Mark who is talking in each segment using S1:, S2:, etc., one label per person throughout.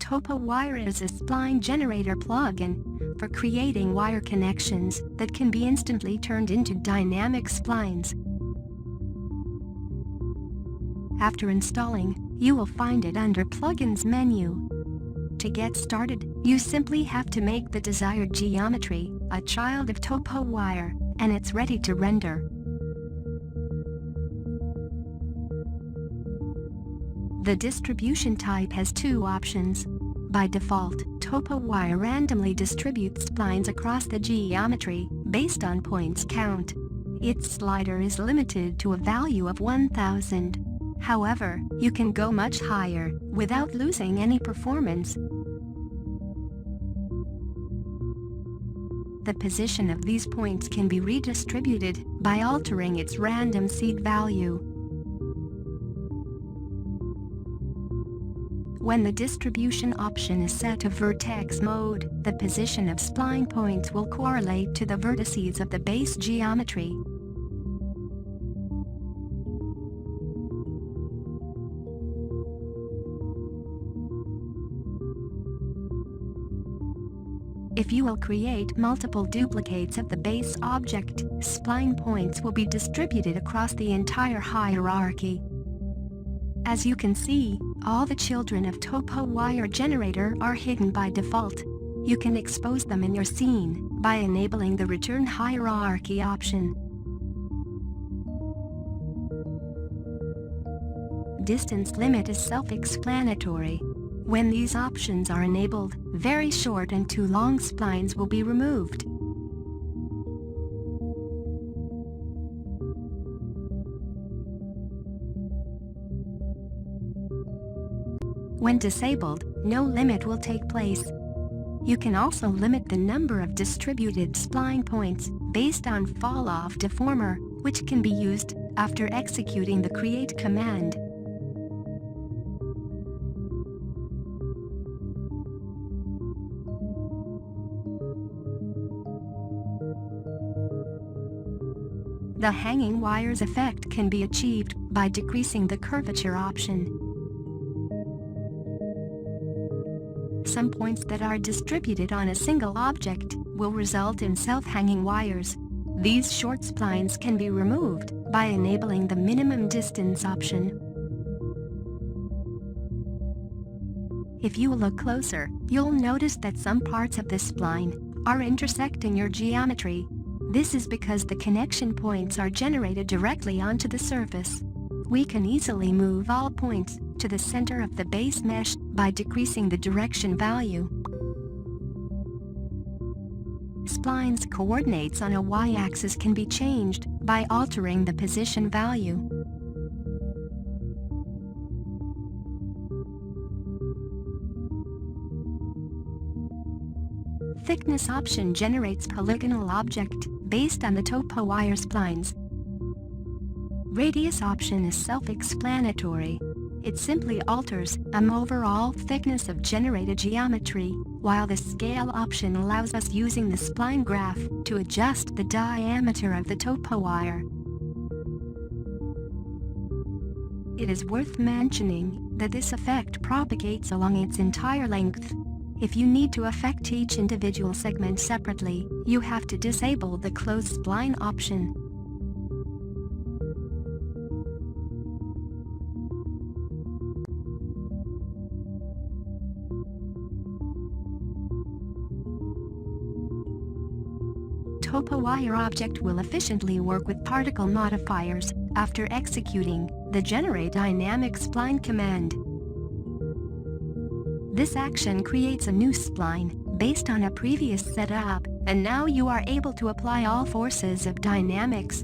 S1: Topowire is a spline generator plugin for creating wire connections that can be instantly turned into dynamic splines. After installing, you will find it under Plugins menu. To get started, you simply have to make the desired geometry a child of Topowire, and it's ready to render. The distribution type has two options. By default, Topowire randomly distributes splines across the geometry based on points count. Its slider is limited to a value of 1000. However, you can go much higher without losing any performance. The position of these points can be redistributed by altering its random seed value. When the distribution option is set to vertex mode, the position of spline points will correlate to the vertices of the base geometry. If you will create multiple duplicates of the base object, spline points will be distributed across the entire hierarchy. As you can see, all the children of Topowire generator are hidden by default. You can expose them in your scene by enabling the Return Hierarchy option. Distance limit is self-explanatory. When these options are enabled, very short and too long splines will be removed. When disabled, no limit will take place. You can also limit the number of distributed spline points based on fall-off deformer, which can be used after executing the create command. The hanging wires effect can be achieved by decreasing the curvature option. Some points that are distributed on a single object will result in self-hanging wires. These short splines can be removed by enabling the minimum distance option. If you look closer, you'll notice that some parts of the spline are intersecting your geometry. This is because the connection points are generated directly onto the surface. We can easily move all points to the center of the base mesh by decreasing the direction value. Spline's coordinates on a y-axis can be changed by altering the position value. Thickness option generates polygonal object based on the Topowire splines. Radius option is self-explanatory. It simply alters an overall thickness of generated geometry, while the scale option allows us using the spline graph to adjust the diameter of the Topowire. It is worth mentioning that this effect propagates along its entire length. If you need to affect each individual segment separately, you have to disable the close spline option. Topowire object will efficiently work with particle modifiers after executing the Generate Dynamic Spline command. This action creates a new spline based on a previous setup, and now you are able to apply all forces of dynamics.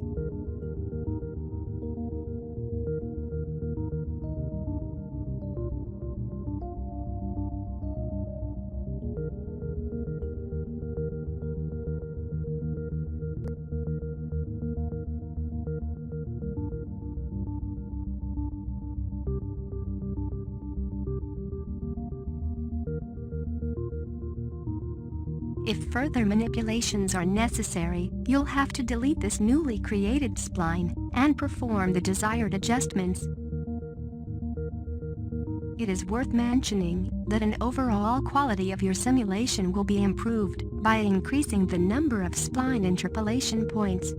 S1: If further manipulations are necessary, you'll have to delete this newly created spline and perform the desired adjustments. It is worth mentioning that an overall quality of your simulation will be improved by increasing the number of spline interpolation points.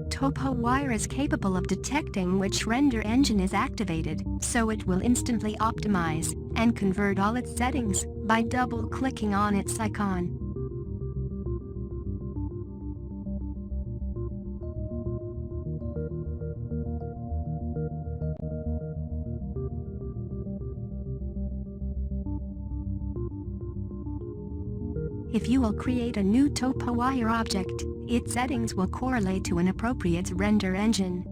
S1: Topowire is capable of detecting which render engine is activated, so it will instantly optimize and convert all its settings by double-clicking on its icon. If you will create a new Topowire object, its settings will correlate to an appropriate render engine.